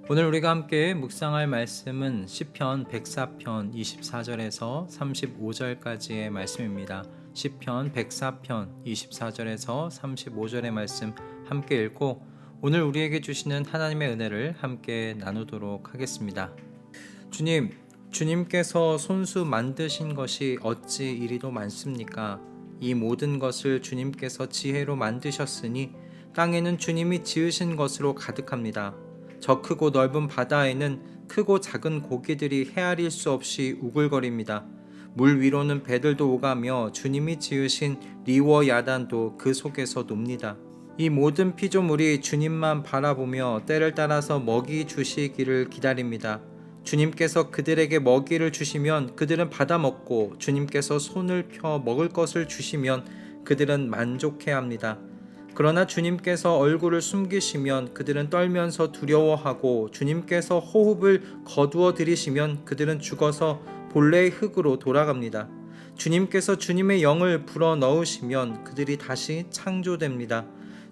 오늘 우리가 함께 묵상할 말씀은 시편 104편 24절에서 35절까지의 말씀입니다. 시편 104편 24절에서 35절의 말씀 함께 읽고 오늘 우리에게 주시는 하나님의 은혜를 함께 나누도록 하겠습니다. 주님께서 손수 만드신 것이 어찌 이리도 많습니까? 이 모든 것을 주님께서 지혜로 만드셨으니 땅에는 주님이 지으신 것으로 가득합니다. 저 크고 넓은 바다에는 크고 작은 고기들이 헤아릴 수 없이 우글거립니다. 물 위로는 배들도 오가며 주님이 지으신 리워 야단도 그 속에서 놉니다. 이 모든 피조물이 주님만 바라보며 때를 따라서 먹이 주시기를 기다립니다. 주님께서 그들에게 먹이를 주시면 그들은 받아먹고 주님께서 손을 펴 먹을 것을 주시면 그들은 만족해합니다. 그러나 주님께서 얼굴을 숨기시면 그들은 떨면서 두려워하고 주님께서 호흡을 거두어 들이시면 그들은 죽어서 본래의 흙으로 돌아갑니다. 주님께서 주님의 영을 불어 넣으시면 그들이 다시 창조됩니다.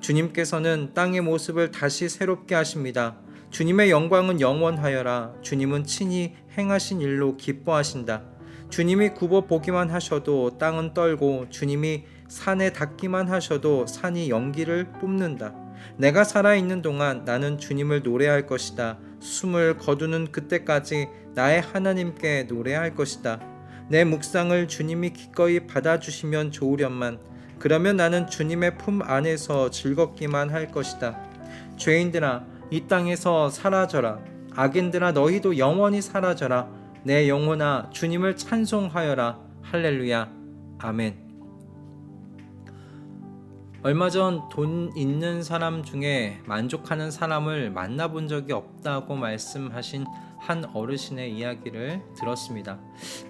주님께서는 땅의 모습을 다시 새롭게 하십니다. 주님의 영광은 영원하여라. 주님은 친히 행하신 일로 기뻐하신다. 주님이 굽어 보기만 하셔도 땅은 떨고 주님이 산에 닿기만 하셔도 산이 연기를 뿜는다. 내가 살아있는 동안 나는 주님을 노래할 것이다. 숨을 거두는 그때까지 나의 하나님께 노래할 것이다. 내 묵상을 주님이 기꺼이 받아주시면 좋으련만 그러면 나는 주님의 품 안에서 즐겁기만 할 것이다. 죄인들아 이 땅에서 사라져라. 악인들아 너희도 영원히 사라져라. 내 영혼아 주님을 찬송하여라. 할렐루야. 아멘. 얼마 전 돈 있는 사람 중에 만족하는 사람을 만나본 적이 없다고 말씀하신 한 어르신의 이야기를 들었습니다.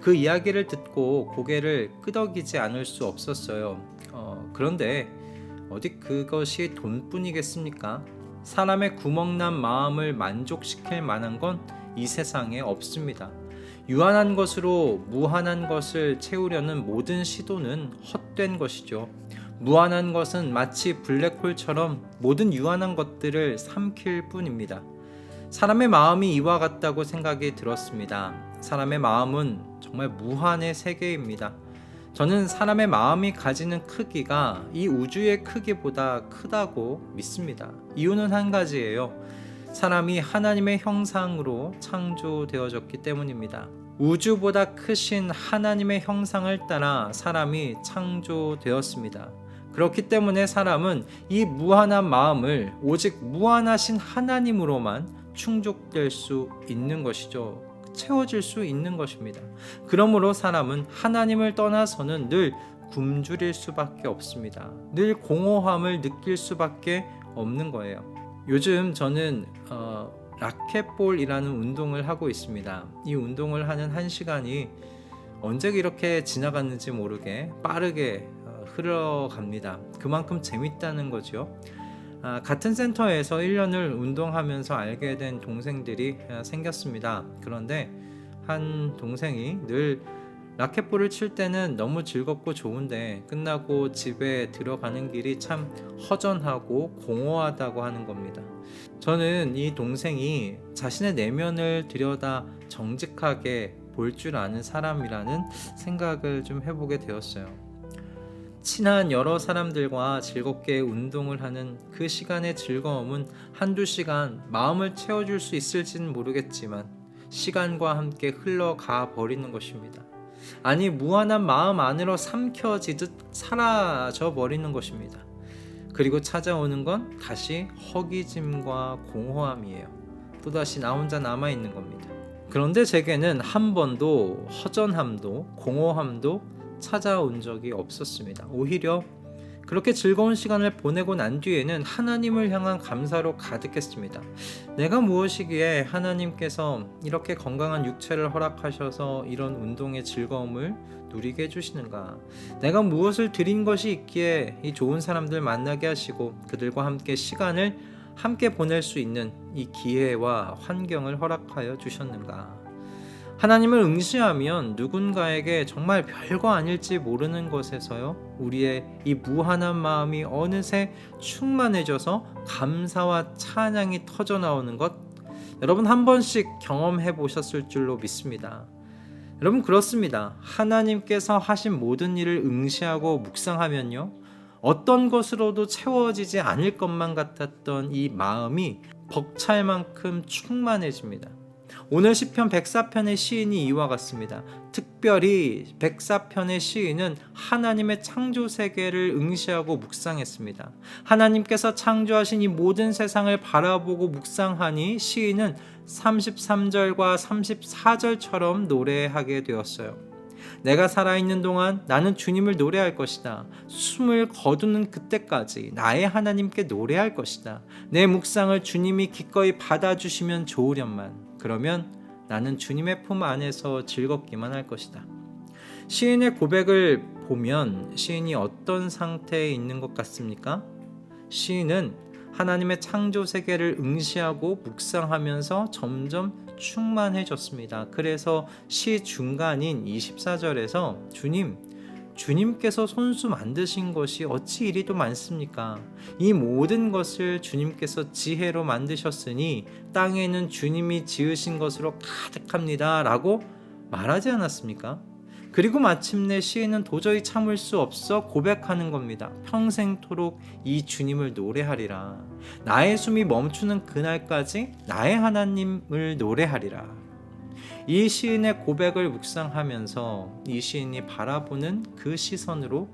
그 이야기를 듣고 고개를 끄덕이지 않을 수 없었어요. 그런데 어디 그것이 돈뿐이겠습니까? 사람의 구멍난 마음을 만족시킬 만한 건 이 세상에 없습니다. 유한한 것으로 무한한 것을 채우려는 모든 시도는 헛된 것이죠. 무한한 것은 마치 블랙홀처럼 모든 유한한 것들을 삼킬 뿐입니다. 사람의 마음이 이와 같다고 생각이 들었습니다. 사람의 마음은 정말 무한의 세계입니다. 저는 사람의 마음이 가지는 크기가 이 우주의 크기보다 크다고 믿습니다. 이유는 한 가지예요. 사람이 하나님의 형상으로 창조되어졌기 때문입니다. 우주보다 크신 하나님의 형상을 따라 사람이 창조되었습니다. 그렇기 때문에 사람은 이 무한한 마음을 오직 무한하신 하나님으로만 충족될 수 있는 것이죠. 채워질 수 있는 것입니다. 그러므로 사람은 하나님을 떠나서는 늘 굶주릴 수밖에 없습니다. 늘 공허함을 느낄 수밖에 없는 거예요. 요즘 저는 라켓볼이라는 운동을 하고 있습니다. 이 운동을 하는 1시간이 언제 이렇게 지나갔는지 모르게 빠르게 흘러갑니다. 그만큼 재밌다는 거죠. 같은 센터에서 1년을 운동하면서 알게 된 동생들이 생겼습니다. 그런데 한 동생이 늘 라켓볼을 칠 때는 너무 즐겁고 좋은데 끝나고 집에 들어가는 길이 참 허전하고 공허하다고 하는 겁니다. 저는 이 동생이 자신의 내면을 들여다 정직하게 볼 줄 아는 사람이라는 생각을 좀 해보게 되었어요. 친한 여러 사람들과 즐겁게 운동을 하는 그 시간의 즐거움은 한두 시간 마음을 채워줄 수 있을지는 모르겠지만 시간과 함께 흘러가 버리는 것입니다. 아니 무한한 마음 안으로 삼켜지듯 사라져 버리는 것입니다. 그리고 찾아오는 건 다시 허기짐과 공허함이에요. 또다시 나 혼자 남아있는 겁니다. 그런데 제게는 한 번도 허전함도 공허함도 찾아온 적이 없었습니다. 오히려 그렇게 즐거운 시간을 보내고 난 뒤에는 하나님을 향한 감사로 가득했습니다. 내가 무엇이기에 하나님께서 이렇게 건강한 육체를 허락하셔서 이런 운동의 즐거움을 누리게 해주시는가? 내가 무엇을 드린 것이 있기에 이 좋은 사람들 만나게 하시고 그들과 함께 시간을 함께 보낼 수 있는 이 기회와 환경을 허락하여 주셨는가? 하나님을 응시하면 누군가에게 정말 별거 아닐지 모르는 것에서요 우리의 이 무한한 마음이 어느새 충만해져서 감사와 찬양이 터져나오는 것, 여러분 한 번씩 경험해 보셨을 줄로 믿습니다. 여러분 그렇습니다. 하나님께서 하신 모든 일을 응시하고 묵상하면요, 어떤 것으로도 채워지지 않을 것만 같았던 이 마음이 벅찰 만큼 충만해집니다. 오늘 시편 104편의 시인이 이와 같습니다. 특별히 104편의 시인은 하나님의 창조 세계를 응시하고 묵상했습니다. 하나님께서 창조하신 이 모든 세상을 바라보고 묵상하니 시인은 33절과 34절처럼 노래하게 되었어요. 내가 살아있는 동안 나는 주님을 노래할 것이다. 숨을 거두는 그때까지 나의 하나님께 노래할 것이다. 내 묵상을 주님이 기꺼이 받아주시면 좋으련만. 그러면 나는 주님의 품 안에서 즐겁기만 할 것이다. 시인의 고백을 보면 시인이 어떤 상태에 있는 것 같습니까? 시인은 하나님의 창조 세계를 응시하고 묵상하면서 점점 충만해졌습니다. 그래서 시 중간인 24절에서 주님께서 손수 만드신 것이 어찌 이리도 많습니까? 이 모든 것을 주님께서 지혜로 만드셨으니 땅에는 주님이 지으신 것으로 가득합니다 라고 말하지 않았습니까? 그리고 마침내 시인은 도저히 참을 수 없어 고백하는 겁니다. 평생토록 이 주님을 노래하리라. 나의 숨이 멈추는 그날까지 나의 하나님을 노래하리라. 이 시인의 고백을 묵상하면서 이 시인이 바라보는 그 시선으로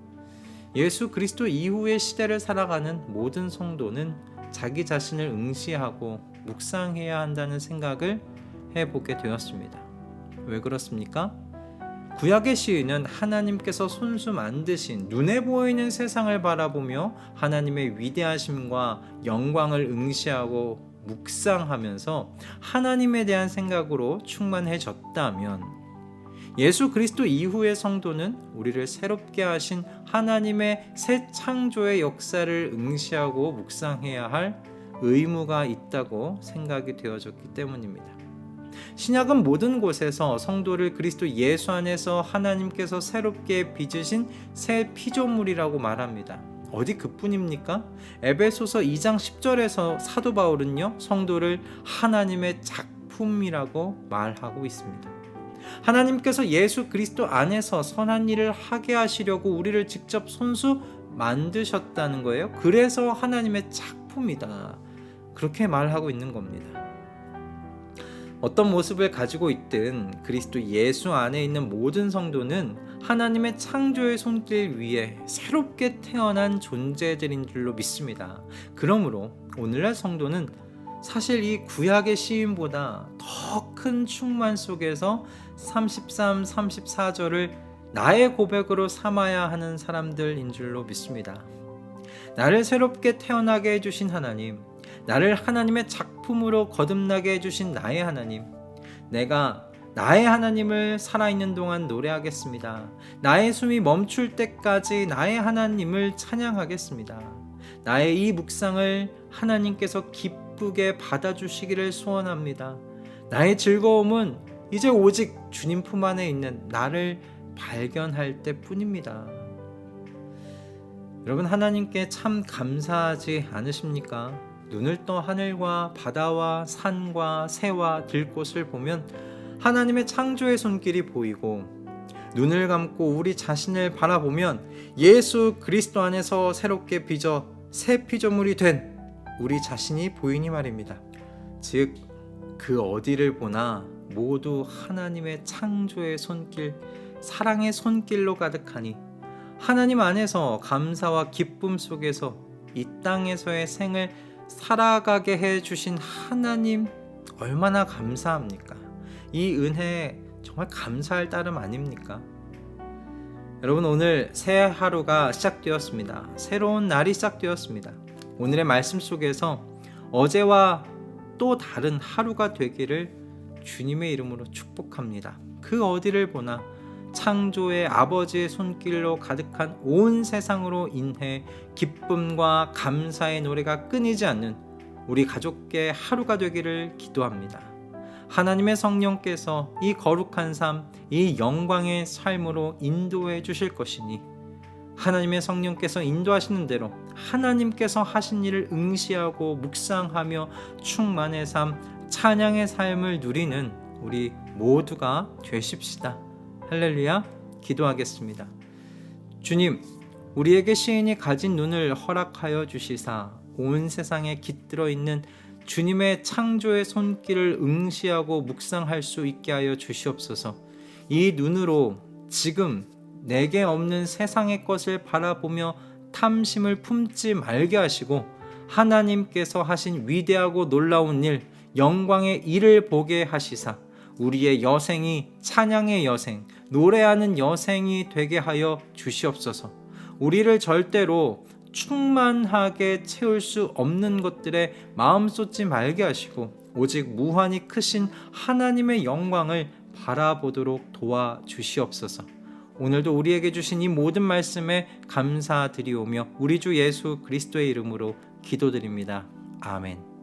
예수 그리스도 이후의 시대를 살아가는 모든 성도는 자기 자신을 응시하고 묵상해야 한다는 생각을 해보게 되었습니다. 왜 그렇습니까? 구약의 시인은 하나님께서 손수 만드신 눈에 보이는 세상을 바라보며 하나님의 위대하심과 영광을 응시하고 묵상하면서 하나님에 대한 생각으로 충만해졌다면, 예수 그리스도 이후의 성도는 우리를 새롭게 하신 하나님의 새 창조의 역사를 응시하고 묵상해야 할 의무가 있다고 생각이 되어졌기 때문입니다. 신약은 모든 곳에서 성도를 그리스도 예수 안에서 하나님께서 새롭게 빚으신 새 피조물이라고 말합니다. 어디 그뿐입니까? 에베소서 2장 10절에서 사도 바울은요, 성도를 하나님의 작품이라고 말하고 있습니다. 하나님께서 예수 그리스도 안에서 선한 일을 하게 하시려고 우리를 직접 손수 만드셨다는 거예요. 그래서 하나님의 작품이다, 그렇게 말하고 있는 겁니다. 어떤 모습을 가지고 있든 그리스도 예수 안에 있는 모든 성도는 하나님의 창조의 손길 위에 새롭게 태어난 존재들인 줄로 믿습니다. 그러므로 오늘날 성도는 사실 이 구약의 시인보다 더 큰 충만 속에서 33, 34절을 나의 고백으로 삼아야 하는 사람들인 줄로 믿습니다. 나를 새롭게 태어나게 해주신 하나님, 나를 하나님의 작품으로 거듭나게 해주신 나의 하나님, 내가 나의 하나님을 살아있는 동안 노래하겠습니다. 나의 숨이 멈출 때까지 나의 하나님을 찬양하겠습니다. 나의 이 묵상을 하나님께서 기쁘게 받아주시기를 소원합니다. 나의 즐거움은 이제 오직 주님 품 안에 있는 나를 발견할 때뿐입니다. 여러분, 하나님께 참 감사하지 않으십니까? 눈을 떠 하늘과 바다와 산과 새와 들꽃을 보면 하나님의 창조의 손길이 보이고, 눈을 감고 우리 자신을 바라보면 예수 그리스도 안에서 새롭게 빚어 새 피조물이 된 우리 자신이 보이니 말입니다. 즉 그 어디를 보나 모두 하나님의 창조의 손길, 사랑의 손길로 가득하니 하나님 안에서 감사와 기쁨 속에서 이 땅에서의 생을 살아가게 해주신 하나님, 얼마나 감사합니까? 이 은혜에 정말 감사할 따름 아닙니까? 여러분, 오늘 새 하루가 시작되었습니다. 새로운 날이 시작되었습니다. 오늘의 말씀 속에서 어제와 또 다른 하루가 되기를 주님의 이름으로 축복합니다. 그 어디를 보나 창조의 아버지의 손길로 가득한 온 세상으로 인해 기쁨과 감사의 노래가 끊이지 않는 우리 가족의 하루가 되기를 기도합니다. 하나님의 성령께서 이 거룩한 삶, 이 영광의 삶으로 인도해 주실 것이니 하나님의 성령께서 인도하시는 대로 하나님께서 하신 일을 응시하고 묵상하며 충만의 삶, 찬양의 삶을 누리는 우리 모두가 되십시다. 할렐루야. 기도하겠습니다. 주님, 우리에게 시인이 가진 눈을 허락하여 주시사 온 세상에 깃들어 있는 주님의 창조의 손길을 응시하고 묵상할 수 있게 하여 주시옵소서. 이 눈으로 지금 내게 없는 세상의 것을 바라보며 탐심을 품지 말게 하시고 하나님께서 하신 위대하고 놀라운 일, 영광의 일을 보게 하시사 우리의 여생이 찬양의 여생, 노래하는 여생이 되게 하여 주시옵소서. 우리를 절대로 충만하게 채울 수 없는 것들에 마음 쏟지 말게 하시고 오직 무한히 크신 하나님의 영광을 바라보도록 도와주시옵소서. 오늘도 우리에게 주신 이 모든 말씀에 감사드리오며 우리 주 예수 그리스도의 이름으로 기도드립니다. 아멘.